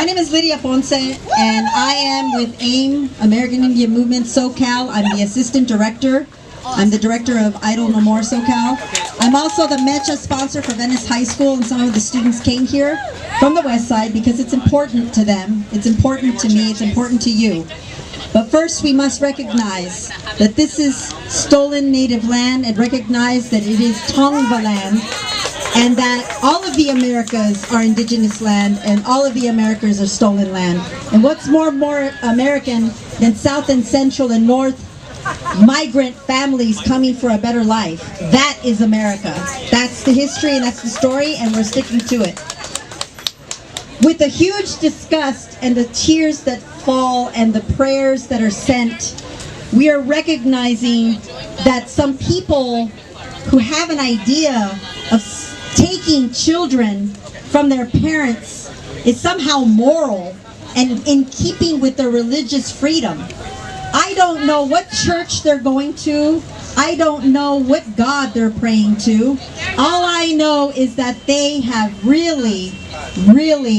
My name is Lydia Poncé, and I am with AIM, American Indian Movement SoCal. I'm the assistant director. I'm the director of Idle No More SoCal. I'm also the Mecha sponsor for Venice High School, and some of the students came here from the West Side because it's important to them, it's important to me, it's important to you. But first we must recognize that this is stolen native land and recognize that it is Tongva land, and that all of the Americas are indigenous land and all of the Americas are stolen land. And what's more American than South and Central and North migrant families coming for a better life? That is America. That's the history and that's the story, and we're sticking to it. With the huge disgust and the tears that fall and the prayers that are sent, we are recognizing that some people who have an idea of taking children from their parents is somehow moral and in keeping with their religious freedom. I don't know what church they're going to. I don't know what God they're praying to. All I know is that they have really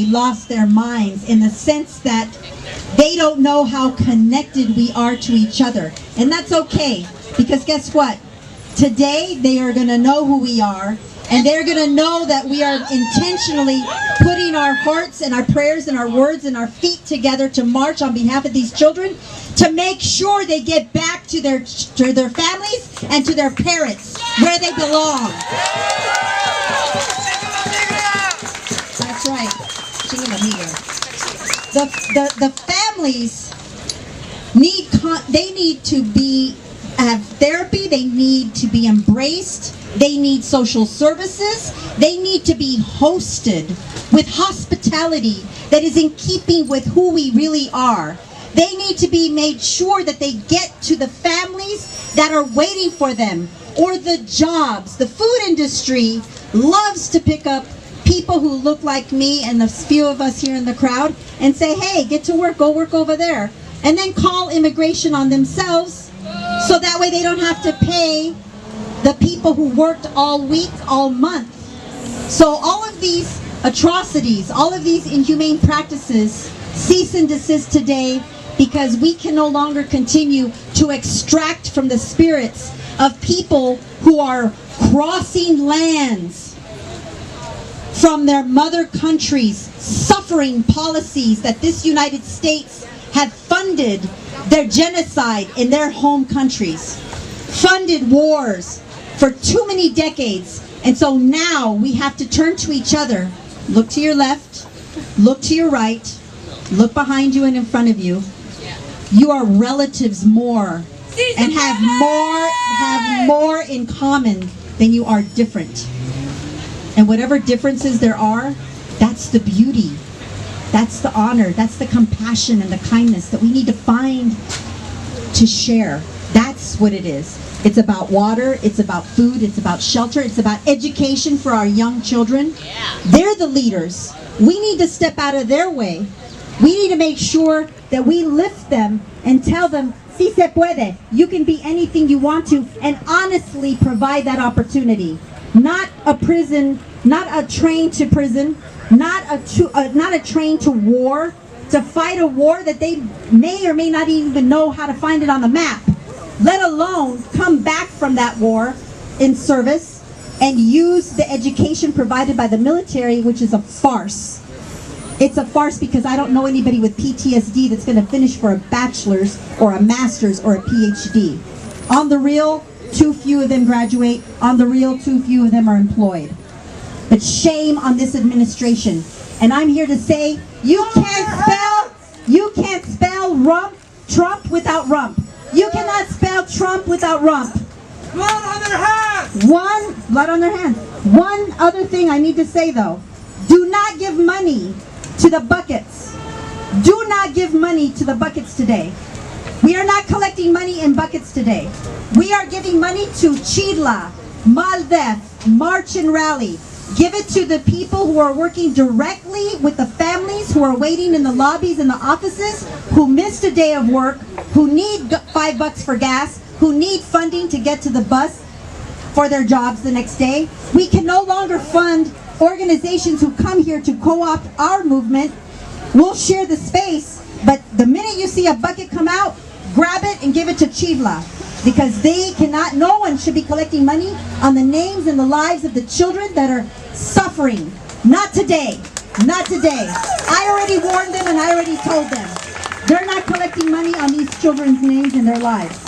lost their minds in the sense that they don't know how connected we are to each other. And that's okay, because guess what? Today they are going to know who we are, and they're going to know that we are intentionally putting our hearts and our prayers and our words and our feet together to march on behalf of these children to make sure they get back to their families and to their parents where they belong. That's right. The families need to have therapy, they need to be embraced, they need social services, they need to be hosted with hospitality that is in keeping with who we really are. They need to be made sure that they get to the families that are waiting for them, or the jobs. The food industry loves to pick up people who look like me and the few of us here in the crowd and say, hey, get to work, go work over there. And then call immigration on themselves, so that way they don't have to pay the people who worked all week, all month. So all of these atrocities, all of these inhumane practices cease and desist today, because we can no longer continue to extract from the spirits of people who are crossing lands from their mother countries, suffering policies that this United States have funded their genocide in their home countries, funded wars for too many decades. And so now we have to turn to each other. Look to your left, look to your right, look behind you and in front of you. You are relatives more and have more in common than you are different. And whatever differences there are, that's the beauty. That's the honor, that's the compassion and the kindness that we need to find to share. That's what it is. It's about water, it's about food, it's about shelter, it's about education for our young children. They're the leaders. We need to step out of their way. We need to make sure that we lift them and tell them, si se puede, you can be anything you want to, and honestly provide that opportunity. Not a prison, not a train to prison, not a train to war, to fight a war that they may or may not even know how to find it on the map, let alone come back from that war in service and use the education provided by the military, which is a farce. It's a farce, because I don't know anybody with PTSD that's going to finish for a bachelor's or a master's or a PhD. On the real, too few of them graduate. On the real, too few of them are employed. But shame on this administration. And I'm here to say, you can't spell Trump without rump. You cannot spell Trump without rump. Blood on their hands! Blood on their hands. One other thing I need to say though. Do not give money to the buckets. Do not give money to the buckets today. We are not collecting money in buckets today. We are giving money to Chila, Maldef, March and Rally. Give it to the people who are working directly with the families who are waiting in the lobbies and the offices, who missed a day of work, who need $5 for gas, who need funding to get to the bus for their jobs the next day. We can no longer fund organizations who come here to co-opt our movement We'll share the space, but the minute you see a bucket come out, grab it and give it to Chivla. Because no one should be collecting money on the names and the lives of the children that are suffering. Not today. Not today. I already warned them and I already told them. They're not collecting money on these children's names and their lives.